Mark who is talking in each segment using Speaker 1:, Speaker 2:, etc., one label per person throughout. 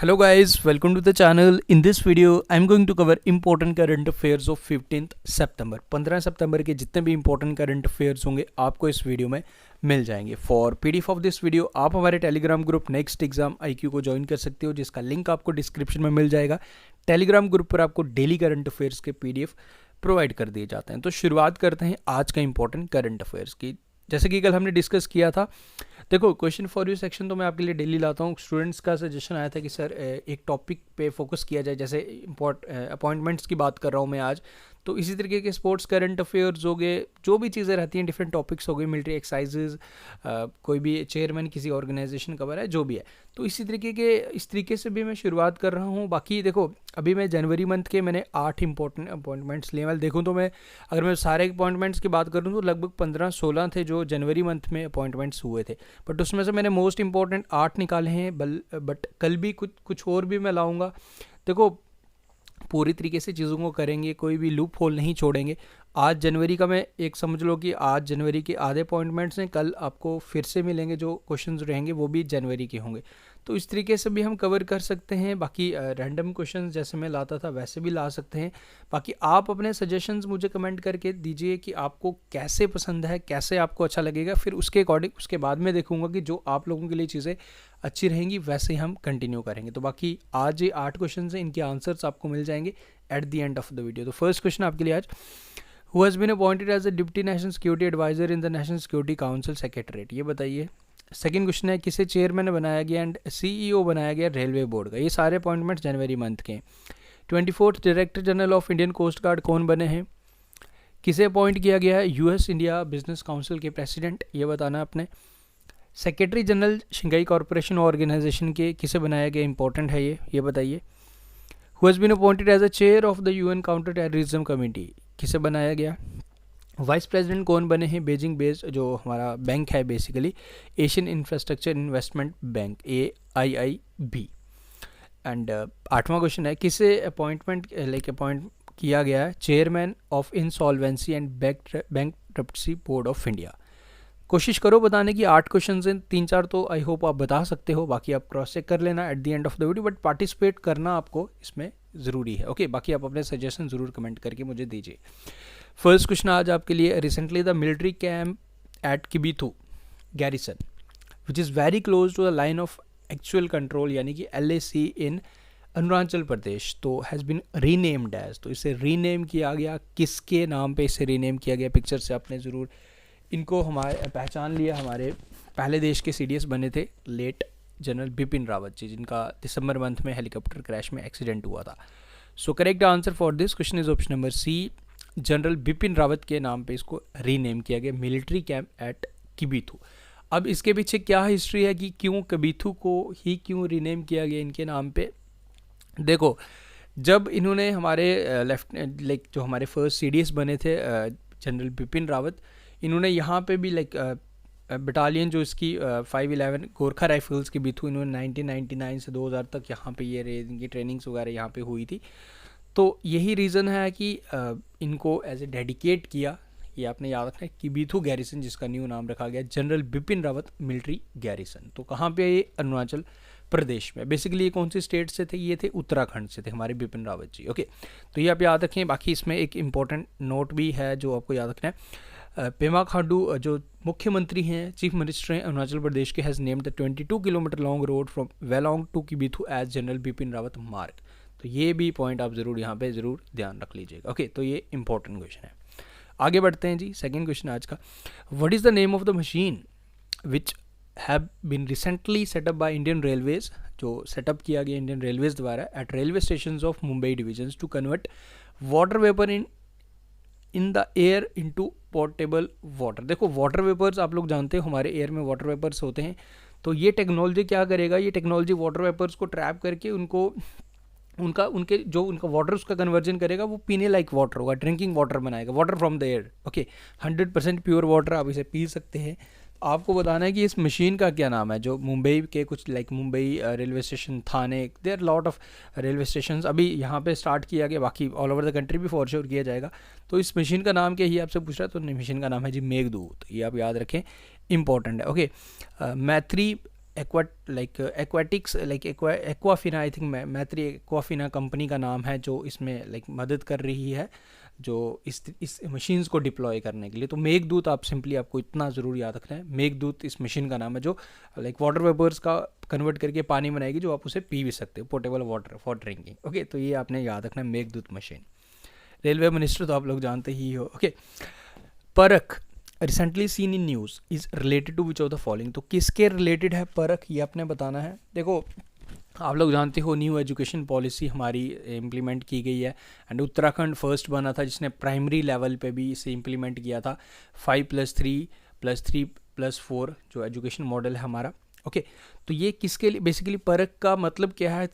Speaker 1: Hello guys, welcome to the channel. In this video, I'm going to cover important current affairs of 15th September. 15 सितंबर के जितने भी important current affairs होंगे आपको इस video में मिल जाएंगे. For PDF of this video आप हमारे Telegram group next exam IQ को ज्वाइन कर सकते हो, जिसका लिंक आपको डिस्क्रिप्शन में मिल जाएगा. टेलीग्राम ग्रुप पर आपको डेली करंट अफेयर्स के PDF प्रोवाइड कर दिए जाते हैं. तो शुरुआत करते हैं आज का इंपॉर्टेंट करंट अफेयर्स की. जैसे कि कल हमने डिस्कस किया था, देखो क्वेश्चन फॉर यू सेक्शन तो मैं आपके लिए डेली लाता हूँ. स्टूडेंट्स का सजेशन आया था कि सर एक टॉपिक पे फोकस किया जाए, जैसे अपॉइंटमेंट्स की बात कर रहा हूँ मैं आज, तो इसी तरीके के स्पोर्ट्स करंट अफेयर्स हो गए, जो भी चीज़ें रहती हैं डिफरेंट टॉपिक्स हो गए, मिलिट्री एक्सरसाइजेज, कोई भी चेयरमैन किसी ऑर्गेनाइजेशन का है, जो भी है, तो इस तरीके से भी मैं शुरुआत कर रहा हूँ. बाकी देखो अभी मैं जनवरी मंथ के मैंने 8 इंपॉर्टेंट अपॉइंटमेंट्स लिए. वाले देखूँ तो मैं अगर मैं सारे अपॉइंटमेंट्स की बात करूँ तो लगभग 15-16 थे जो जनवरी मंथ में अपॉइंटमेंट्स हुए थे, बट उसमें से मैंने मोस्ट इंपॉर्टेंट 8 निकाले हैं. बट कल भी कुछ और भी मैं लाऊंगा. देखो पूरी तरीके से चीज़ों को करेंगे, कोई भी लूप होल नहीं छोड़ेंगे. आज जनवरी का मैं एक समझ लो कि आज जनवरी के आधे अपॉइंटमेंट्स हैं, कल आपको फिर से मिलेंगे, जो क्वेश्चंस रहेंगे वो भी जनवरी के होंगे. तो इस तरीके से भी हम कवर कर सकते हैं. बाकी रैंडम क्वेश्चंस जैसे मैं लाता था वैसे भी ला सकते हैं. बाकी आप अपने सजेशंस मुझे कमेंट करके दीजिए कि आपको कैसे पसंद है, कैसे आपको अच्छा लगेगा. फिर उसके अकॉर्डिंग उसके बाद में देखूंगा कि जो आप लोगों के लिए चीज़ें अच्छी रहेंगी वैसे ही हम कंटिन्यू करेंगे. तो बाकी आज ये 8 क्वेश्चन हैं, इनके आंसर्स आपको मिल जाएंगे at the end of the video. तो फर्स्ट क्वेश्चन आपके लिए आज, who has been appointed as a deputy national security adviser in the national security council secretariat, ये बताइए. सेकंड क्वेश्चन है, किसे चेयरमैन बनाया गया एंड CEO बनाया गया रेलवे बोर्ड का. ये सारे अपॉइंटमेंट्स जनवरी मंथ के. 24th director general of Indian coast guard कौन बने हैं. किसे अपॉइंट किया गया है US इंडिया बिजनेस काउंसिल के प्रेसिडेंट, ये बताना आपने. Secretary general Shanghai corporation organisation के किसे बनाया गया, इंपॉर्टेंट है ये बताइए. Who has been appointed as a chair of the UN counter terrorism committee, किसे बनाया गया. वाइस प्रेसिडेंट कौन बने हैं, बीजिंग बेस्ड जो हमारा बैंक है basically, Asian infrastructure investment bank AIIB. And 8वां क्वेश्चन है, किसे अपॉइंट किया गया है chairman of insolvency and bankruptcy board of India. कोशिश करो बताने की. 8 क्वेश्चन हैं, 3-4 तो आई होप आप बता सकते हो, बाकी आप क्रॉस चेक कर लेना eight the end of the video, but participate करना आपको इसमें ज़रूरी है. ओके बाकी आप अपने सजेशन ज़रूर कमेंट करके मुझे दीजिए. फर्स्ट क्वेश्चन आज आपके लिए, recently the military camp at Kibithu garrison which is very close to the line of actual control यानी कि LAC इन अरुणाचल प्रदेश, तो हैज़ बीन रीनेम्ड एज, तो इसे रीनेम किया गया. किसके नाम पे इसे रीनेम किया गया, पिक्चर से आपने ज़रूर इनको हमारे पहचान लिया. हमारे पहले देश के CDS बने थे लेट जनरल बिपिन रावत जी, जिनका दिसंबर मंथ में हेलीकॉप्टर क्रैश में एक्सीडेंट हुआ था. So correct answer for this question is option number C. General Bipin Rawat के नाम पे इसको रीनेम किया गया, मिलिट्री कैंप एट किबीथू. अब इसके पीछे क्या हिस्ट्री है कि क्यों किबीथू को ही क्यों रीनेम किया गया इनके नाम पे. देखो जब इन्होंने हमारे जो हमारे फर्स्ट CDS बने थे जनरल बिपिन रावत, इन्होंने यहाँ पे भी बटालियन जो इसकी 511 गोरखा राइफल्स की भी थी, इन्होंने 1999 से 2000 तक यहाँ पे ये इनकी ट्रेनिंग्स वगैरह यहाँ पे हुई थी. तो यही रीज़न है कि इनको एज ए डेडिकेट किया. ये आपने याद रखना है, किबीथू गैरिसन जिसका न्यू नाम रखा गया general Bipin Rawat military garrison. तो कहाँ पे ये, अरुणाचल प्रदेश में. बेसिकली ये कौन सी स्टेट से थे, ये थे उत्तराखंड से थे हमारे बिपिन रावत जी. ओके तो ये आप याद रखें. बाकी इसमें एक इंपॉर्टेंट नोट भी है जो आपको याद रखना है. पेमा खांडू जो मुख्यमंत्री हैं, चीफ मिनिस्टर हैं अरुणाचल प्रदेश के, has named the 22 kilometre long road from Walong to Kibithu as general Bipin Rawat Marg. तो ये भी पॉइंट आप ज़रूर यहाँ पे ज़रूर ध्यान रख लीजिएगा. ओके तो ये इंपॉर्टेंट क्वेश्चन है. आगे बढ़ते हैं जी. सेकंड क्वेश्चन आज का, what is the name of the machine which have been recently set up by Indian railways, जो सेटअप किया गया इंडियन रेलवेज द्वारा at railway station of Mumbai divisions to convert water vapour in the air into portable water. देखो water vapours आप लोग जानते हो, हमारे एयर में वाटर वेपर्स होते हैं. तो ये टेक्नोलॉजी क्या करेगा, ये टेक्नोलॉजी वाटर वेपर्स को ट्रैप करके उनका वाटर उसका कन्वर्जन करेगा, वो पीने लाइक वाटर होगा, ड्रिंकिंग वाटर बनाएगा, water from the air. Okay 100% pure water आप इसे पी सकते हैं. आपको बताना है कि इस मशीन का क्या नाम है, जो मुंबई के कुछ Mumbai railway station, Thane, there lot of railway station अभी यहाँ पे स्टार्ट किया गया, बाकी ऑल ओवर द कंट्री भी फॉर श्योर किया जाएगा. तो इस मशीन का नाम क्या ही आपसे पूछ रहा है, तो मशीन का नाम है जी मेघदूत. ये आप याद रखें, इंपॉर्टेंट है. ओके मैत्री एक्वाटिक्स एक्वाफिना, आई थिंक मैत्री एक्वाफिना कंपनी का नाम है जो इसमें मदद कर रही है जो इस मशीन्स को डिप्लॉय करने के लिए। तो मेघदूत आप सिंपली आपको इतना ज़रूर याद रखना है, मेघदूत इस मशीन का नाम है जो वाटर वेपर्स का कन्वर्ट करके पानी बनाएगी जो आप उसे पी भी सकते हो, portable water for drinking. Okay, तो ये आपने याद रखना है, मेघदूत मशीन। रेलवे मिनिस्टर तो आप लोग जानते ही हो। Okay, Parakh recently seen in news is related to which of the following. तो किसके रिलेटेड है परख, ये आपने बताना है। देखो, आप लोग जानते हो न्यू एजुकेशन पॉलिसी हमारी इम्प्लीमेंट की गई है, एंड उत्तराखंड फर्स्ट बना था जिसने प्राइमरी लेवल पे भी इसे इम्प्लीमेंट किया था, 5+3+3+4 जो एजुकेशन मॉडल है हमारा। ओके, तो ये किसके लिए बेसिकली परख का मतलब क्या है?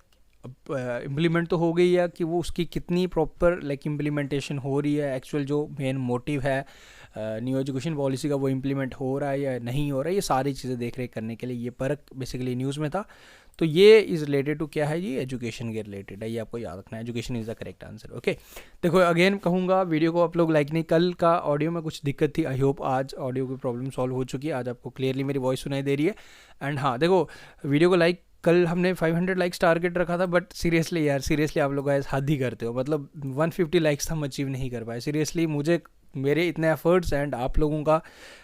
Speaker 1: इम्प्लीमेंट तो हो गई है कि वो उसकी कितनी प्रॉपर इम्प्लीमेंटेशन हो रही है, एक्चुअल जो मेन मोटिव है न्यू एजुकेशन पॉलिसी का वो इम्प्लीमेंट हो रहा है या नहीं हो रहा है, ये सारी चीज़ें देख रेख करने के लिए ये परख बेसिकली न्यूज़ में था। तो ये इज़ रिलेटेड टू क्या है, ये एजुकेशन के रिलेटेड है, ये आपको याद रखना है। Education is the correct answer. Okay, देखो अगेन कहूँगा वीडियो को आप लोग लाइक नहीं, कल का ऑडियो में कुछ दिक्कत थी, आई होप आज ऑडियो की प्रॉब्लम सॉल्व हो चुकी है, आज आपको क्लियरली मेरी वॉइस सुनाई दे रही है। एंड हाँ, देखो वीडियो को लाइक, कल हमने 500 लाइक्स टारगेट रखा था, बट सीरियसली यार, सीरियसली आप लोग हद ही करते हो, मतलब 150 लाइक्स हम अचीव नहीं कर पाए। सीरियसली मुझे मेरे इतने एफर्ट्स एंड आप लोगों का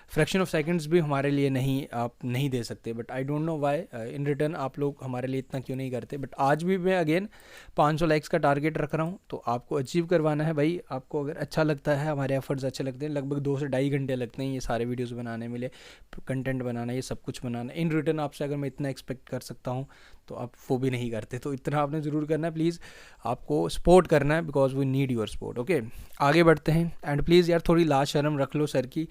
Speaker 1: फ्रैक्शन ऑफ सेकंड्स भी हमारे लिए नहीं, आप नहीं दे सकते, but I don't know why in return आप लोग हमारे लिए इतना क्यों नहीं करते। बट आज भी मैं अगेन 500 लाइक्स का टारगेट रख रहा हूँ, तो आपको अचीव करवाना है भाई। आपको अगर अच्छा लगता है, हमारे एफर्ट्स अच्छे लगते हैं, लगभग 2 से ढाई घंटे लगते हैं ये सारे वीडियोज़ बनाने में, कंटेंट बनाना, ये सब कुछ बनाना। इन रिटर्न आपसे अगर मैं इतना एक्सपेक्ट कर सकता हूँ तो आप वो भी नहीं करते, तो इतना आपने ज़रूर करना है। प्लीज़ आपको सपोर्ट करना है, because we need your support. Okay, आगे बढ़ते हैं। एंड प्लीज़ यार थोड़ी लाज शर्म रख लो सर की,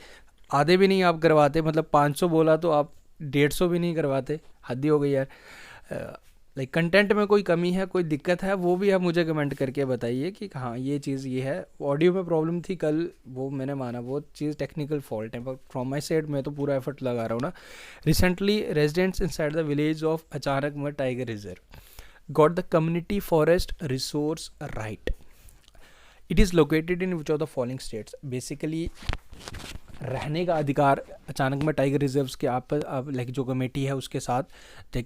Speaker 1: आधे भी नहीं आप करवाते, मतलब 500 बोला तो आप 150 भी नहीं करवाते, हद ही हो गई यार। कंटेंट में कोई कमी है, कोई दिक्कत है, वो भी आप मुझे कमेंट करके बताइए कि हाँ ये चीज़ ये है। ऑडियो में प्रॉब्लम थी कल, वो मैंने माना, वो चीज़ टेक्निकल फॉल्ट है, बट फ्रॉम माई साइड मैं तो पूरा एफर्ट लगा रहा हूँ ना। Recently residents inside the village of Achanakmar tiger reserve got the community forest resource right. It is located in which of the following states. Basically रहने का अधिकार अचानकमर टाइगर रिजर्व्स के आप जो कमेटी है उसके साथ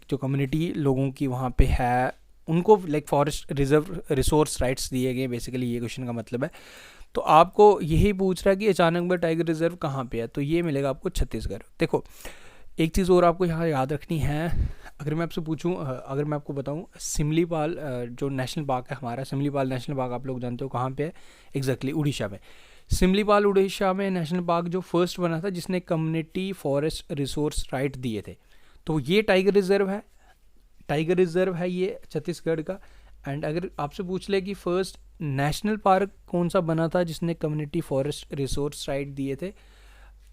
Speaker 1: जो कम्युनिटी लोगों की वहाँ पे है, उनको फॉरेस्ट रिजर्व रिसोर्स राइट्स दिए गए, बेसिकली ये क्वेश्चन का मतलब है। तो आपको यही पूछ रहा है कि अचानकमर टाइगर रिजर्व कहाँ पे है, तो ये मिलेगा आपको छत्तीसगढ़। देखो एक चीज़ और आपको यहाँ याद रखनी है, अगर मैं आपसे पूछूं, अगर मैं आपको बताऊं, सिमलीपाल जो नेशनल पार्क है हमारा, सिमलीपाल नेशनल पार्क आप लोग जानते हो कहाँ पे है एग्जैक्टली, उड़ीसा में। सिमलीपाल उड़ीसा में नेशनल पार्क जो फर्स्ट बना था जिसने कम्युनिटी फॉरेस्ट रिसोर्स राइट दिए थे, तो ये टाइगर रिजर्व है ये छत्तीसगढ़ का। एंड अगर आपसे पूछ ले कि फर्स्ट नेशनल पार्क कौन सा बना था जिसने कम्युनिटी फॉरेस्ट रिसोर्स राइट दिए थे,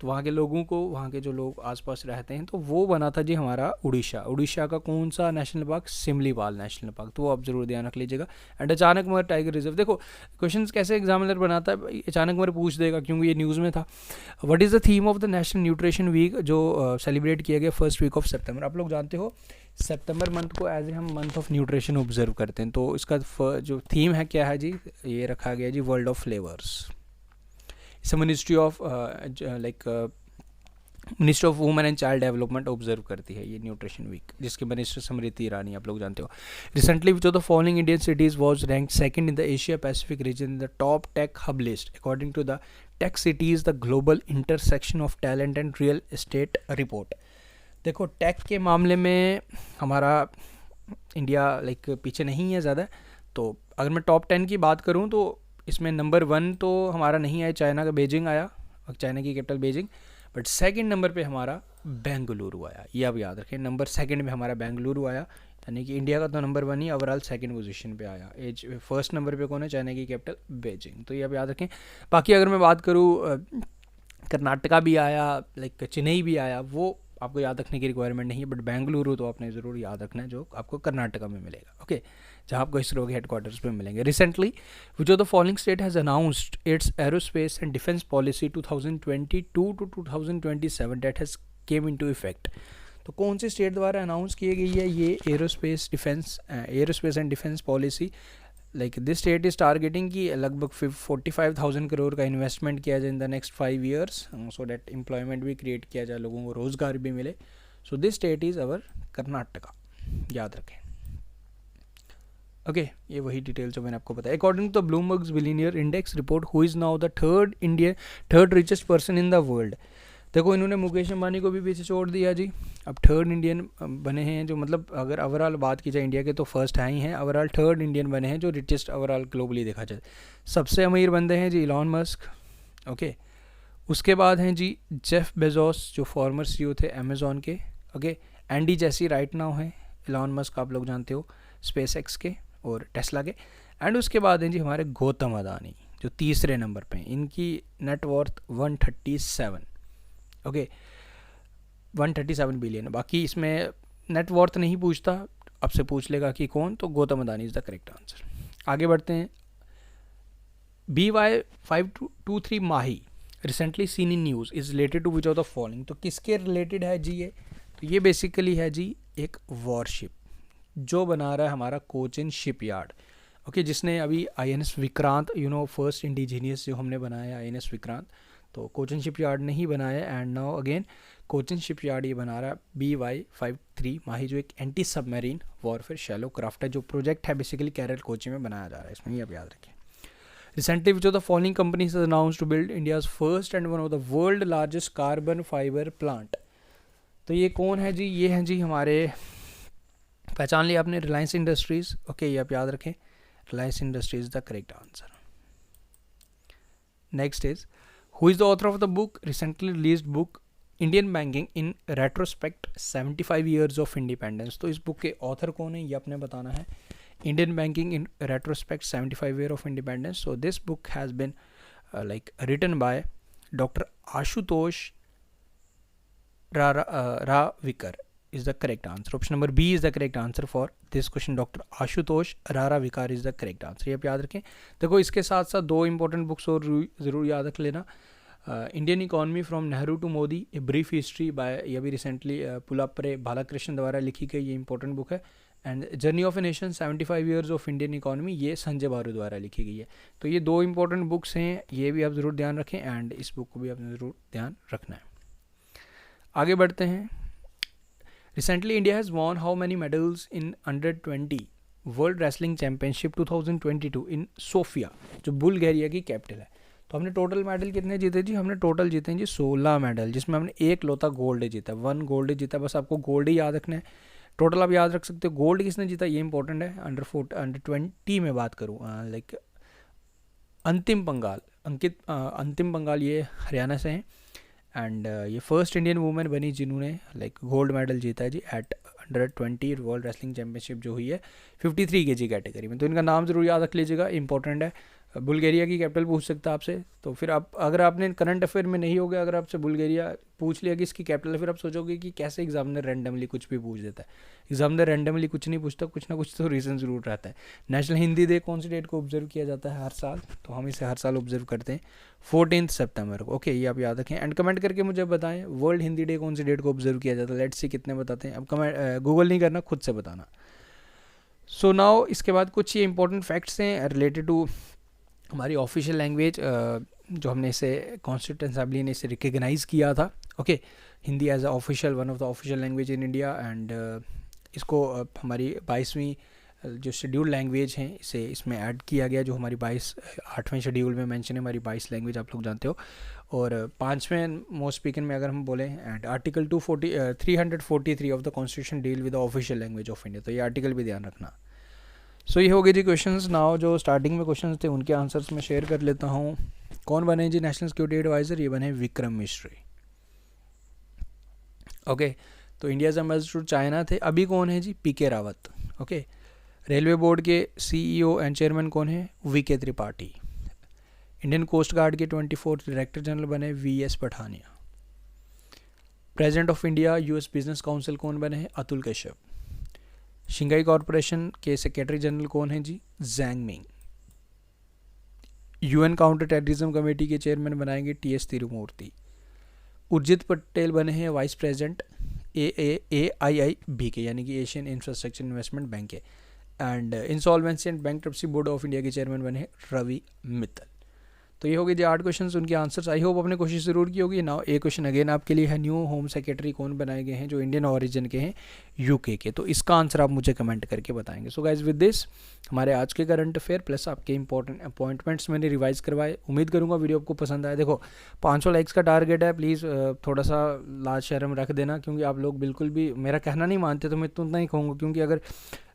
Speaker 1: तो वहाँ के लोगों को, वहाँ के जो लोग आसपास रहते हैं, तो वो बना था जी हमारा उड़ीसा का कौन सा national park, Simlipal national park. तो वो आप जरूर ध्यान रख लीजिएगा। एंड अचानकमर टाइगर रिजर्व, देखो क्वेश्चंस कैसे एग्जामिनर बनाता है, अचानकमर पूछ देगा क्योंकि ये न्यूज़ में था। What is the theme of the national nutrition week जो सेलिब्रेट किया गया फर्स्ट वीक ऑफ सितंबर। आप लोग जानते हो सितंबर मंथ को एज ए हम मंथ ऑफ न्यूट्रिशन ऑब्जर्व करते हैं, तो इसका जो थीम है क्या है जी, ये रखा गया जी world of flavours. Ministry of ministry of women and child development observe करती है ये न्यूट्रिशन वीक, जिसके मिनिस्टर स्मृति ईरानी आप लोग जानते हो। Recently which of the following Indian cities was ranked second in the Asia Pacific region in the top tech hub list according to the tech cities the global intersection of talent and real estate report. देखो tech के मामले में हमारा India पीछे नहीं है ज़्यादा, तो अगर मैं टॉप 10 की बात करूँ तो इसमें नंबर 1 तो हमारा नहीं आया, चाइना का बेजिंग आया, चाइना की capital Beijing, but second number पे हमारा बेंगलुरु आया। ये आप याद रखें, नंबर सेकंड में हमारा बेंगलुरु आया, यानी कि इंडिया का तो नंबर 1 ही ओवरऑल सेकंड पोजीशन पे आया। फर्स्ट नंबर पे कौन है, चाइना की कैपिटल बेजिंग। तो ये आप याद रखें। बाकी अगर मैं बात करूँ कर्नाटका भी आया, चेन्नई भी आया, वो आपको याद रखने की रिक्वायरमेंट नहीं है, बट बेंगलुरु तो आपने ज़रूर याद रखना है, जो आपको कर्नाटका में मिलेगा। ओके, जहाँ आपको इसरो के हेडक्वार्टर्स पे मिलेंगे। Recently which of the following state has announced its aerospace and defence policy 2022 to 2027 date has came into effect. तो कौन सी स्टेट द्वारा अनाउंस की गई है ये aerospace and defence policy. This state is targeting कि लगभग 45,000 करोड़ का इन्वेस्टमेंट किया जाए in the next 5 years, so that employment भी क्रिएट किया जाए, लोगों को रोज़गार भी मिले। So this state is our Karnataka, याद रखें। ओके ये वही डिटेल जो मैंने आपको बताया। According to the Bloomberg's billionaire index report, who is now the third richest person in the world. देखो इन्होंने मुकेश अंबानी को भी पीछे छोड़ दिया जी, अब थर्ड इंडियन बने हैं जो, मतलब अगर ओवरऑल बात की जाए इंडिया के तो फर्स्ट है ही हैं, ओवरऑल थर्ड इंडियन बने हैं जो रिचेस्ट ओवरऑल ग्लोबली देखा जाए। सबसे अमीर बंदे हैं जी इलॉन मस्क, ओके। उसके बाद हैं जी जेफ बेजोस जो फॉर्मर सीईओ थे अमेजोन के, ओके। एंडी जैसी राइट नाउ हैं, इलॉन मस्क आप लोग जानते हो स्पेस एक्स के और टेस्ला के। एंड उसके बाद हैं जी हमारे गौतम अदानी जो तीसरे नंबर पे हैं, इनकी नेटवर्थ 137, ओके 137 बिलियन। बाकी इसमें नेटवर्थ नहीं पूछता, आपसे पूछ लेगा कि कौन, तो Gautam Adani is the correct answer. आगे बढ़ते हैं। BY523 Mahi recently seen in news is related to which of the following. तो किसके रिलेटेड है जी ये, तो ये बेसिकली है जी एक वॉरशिप जो बना रहा है हमारा कोचिन शिपयार्ड, ओके, जिसने अभी INS Vikrant, you know first indigenous जो हमने बनाया INS विक्रांत, तो कोचिन शिपयार्ड ने ही बनाया। And now again Cochin shipyard ये बना रहा है BY53 माही जो एक anti submarine warfare shallow craft है, जो प्रोजेक्ट है बेसिकली केरल कोची में बनाया जा रहा है, इसमें ही आप याद रखें। Recently which of the following companies announced to build India's first and one of the world largest carbon fibre plant. तो ये कौन है जी, ये हैं जी हमारे, पहचान लिया आपने, रिलायंस इंडस्ट्रीज़, ओके ये आप याद रखें, Reliance industries the correct answer. Next is who is the author of the book, recently released book Indian banking in retrospect 75 years of independence. तो इस बुक के ऑथर कौन है ये आपने बताना है, Indian banking in retrospect 75 year of independence. So this book has been like written by doctor Ashutosh Ravikar is the correct answer. Option number B is the correct answer for this question. Dr. Ashutosh Raravikar is the correct answer. ये आप याद रखें। देखो इसके साथ साथ दो important books और ज़रूर याद रख लेना। Indian economy from Nehru to Modi a brief history by, ये भी रिसेंटली पुलाप्परे बालाकृष्णन द्वारा लिखी गई ये इंपॉर्टेंट बुक है। And journey of a nation 75 years of Indian economy, ये संजय बारू द्वारा लिखी गई है। तो ये दो इंपॉर्टेंट बुक्स हैं, ये भी आप ज़रूर ध्यान रखें एंड इस बुक को भी आपने ज़रूर ध्यान रखना है। आगे बढ़ते हैं। Recently, India has won how many medals in Under-20 World Wrestling Championship 2022 in Sofia, जो बुल्गारिया की कैपिटल है। तो हमने टोटल मेडल कितने जीते जी, हमने टोटल जीते हैं जी 16 मेडल, जिसमें हमने एक लौता गोल्ड जीता, 1 गोल्ड जीता। बस आपको गोल्ड ही याद रखना है, टोटल आप याद रख सकते हो। गोल्ड किसने जीता ये इंपॉर्टेंट है। Under-20 में बात करूँ, लाइक अंतिम पंगाल ये हरियाणा से हैं। एंड ये फर्स्ट इंडियन वुमेन बनी जिन्होंने लाइक गोल्ड मेडल जीता है जी at Under-20 world wrestling championship जो हुई है 53 kg कैटेगरी में। तो इनका नाम ज़रूर याद रख लीजिएगा, इंपॉर्टेंट है। बुल्गारिया की कैपिटल पूछ सकता है आपसे, तो फिर आप अगर आपने करंट अफेयर में नहीं होगा, अगर आपसे बुल्गारिया पूछ लिया कि इसकी कैपिटल है, फिर आप सोचोगे कि कैसे एग्जामिनर रैंडमली कुछ भी पूछ देता है। एग्जामिनर रैंडमली कुछ नहीं पूछता, कुछ ना कुछ तो रीज़न ज़रूर रहता है। नेशनल हिंदी डे कौन सी डेट को ऑब्जर्व किया जाता है हर साल, तो हम इसे हर साल ऑब्जर्व करते हैं 14 सितंबर को। ओके ये आप याद रखें एंड कमेंट करके मुझे बताएं वर्ल्ड हिंदी डे कौन सी डेट को ऑब्जर्व किया जाता है। लेट्स सी कितने बताते हैं। अब कमेंट गूगल नहीं करना, खुद से बताना। सो नाउ इसके बाद कुछ ये इंपॉर्टेंट फैक्ट्स हैं रिलेटेड टू हमारी ऑफिशियल लैंग्वेज, जो हमने इसे कॉन्स्टिट्यूंट असेंबली ने इसे रिकग्नाइज़ किया था। Okay Hindi as a official one of the official language in India. And इसको हमारी 22वीं जो शेड्यूल लैंग्वेज हैं इसे इसमें ऐड किया गया, जो हमारी 8वें शेड्यूल में मेंशन है। हमारी 22 लैंग्वेज आप लोग जानते हो। और 5वें मोस्ट स्पीकन में अगर हम बोलें, and article 343 of the constitution deal with the official language of India, तो ये आर्टिकल भी ध्यान रखना। सो ये हो गए जी क्वेश्चंस। नाउ जो स्टार्टिंग में क्वेश्चंस थे उनके आंसर्स मैं शेयर कर लेता हूँ। कौन बने जी नेशनल सिक्योरिटी एडवाइज़र, ये बने विक्रम मिश्री। ओके तो इंडियाज़ एम्बेसडर चाइना थे, अभी कौन है जी, PK Rawat. Okay railway board के CEO एंड चेयरमैन कौन है, VK Tripathi. Indian coast guard के 24th डायरेक्टर जनरल बने VS Pathania. President of India US business council कौन बने हैं, अतुल कश्यप। शिंगाई कॉरपोरेशन के सेक्रेटरी जनरल कौन है जी, Zhang Ming. UN counter terrorism committee के चेयरमैन बनाएंगे TS तिरुमूर्ति। उर्जित पटेल बने हैं वाइस प्रेसिडेंट AIIB के, यानी कि एशियन इंफ्रास्ट्रक्चर इन्वेस्टमेंट बैंक के। And insolvency and bankruptcy board of India के चेयरमैन बने हैं रवि मित्तल। तो ये हो गए जी 8 क्वेश्चन, उनके आंसर्स। आई होप आपने कोशिश ज़रूर की होगी। नाउ एक क्वेश्चन अगेन आपके लिए है, न्यू होम सेक्रेटरी कौन बनाए गए हैं जो इंडियन ओरिजिन के हैं, यूके के। तो इसका आंसर आप मुझे कमेंट करके बताएंगे। सो गाइज विद दिस हमारे आज के करंट अफेयर प्लस आपके इंपॉर्टेंट अपॉइंटमेंट्स मैंने रिवाइज करवाए। उम्मीद करूँगा वीडियो आपको पसंद आया। देखो 500 लाइक्स का टारगेट है, प्लीज़ थोड़ा सा लाज शर्म रख देना, क्योंकि आप लोग बिल्कुल भी मेरा कहना नहीं मानते। तो मैं इतना ही कहूँगा, क्योंकि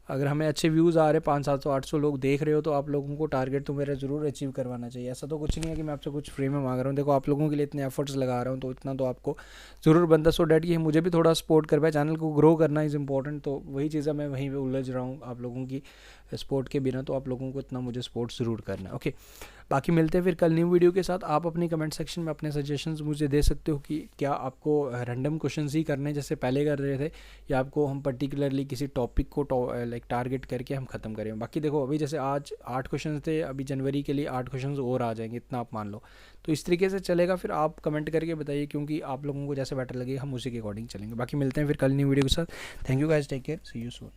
Speaker 1: अगर हमें अच्छे व्यूज़ आ रहे, 500-700-800 लोग देख रहे हो, तो आप लोगों को टारगेट तो मेरा ज़रूर अचीव करवाना चाहिए। ऐसा तो कुछ नहीं है कि मैं आपसे कुछ फ्री में मांग रहा हूँ। देखो आप लोगों के लिए इतने एफर्ट्स लगा रहा हूँ, तो इतना तो आपको ज़रूर बनता। सो डैट कि मुझे भी थोड़ा सपोर्ट कर पाए, चैनल को ग्रो करना इज़ इंपॉर्टेंट। तो वही चीज़ें मैं वहीं पर उलझ रहा हूँ आप लोगों की सपोर्ट के बिना। तो आप लोगों को इतना मुझे सपोर्ट ज़रूर करना है। ओके, बाकी मिलते हैं फिर कल न्यू वीडियो के साथ। आप अपनी कमेंट सेक्शन में अपने सजेशंस मुझे दे सकते हो कि क्या आपको रैंडम क्वेश्चंस ही करने जैसे पहले कर रहे थे, या आपको हम पर्टिकुलरली किसी टॉपिक को लाइक टारगेट करके हम ख़त्म करें। बाकी देखो अभी जैसे आज 8 क्वेश्चन थे, अभी जनवरी के लिए 8 क्वेश्चन और आ जाएंगे, इतना आप मान लो। तो इस तरीके से चलेगा। फिर आप कमेंट करके बताइए, क्योंकि आप लोगों को जैसे बेटर लगे हम उसी के अकॉर्डिंग चलेंगे। बाकी मिलते हैं फिर कल न्यू वीडियो के साथ। Thank you guys, take care, see you soon.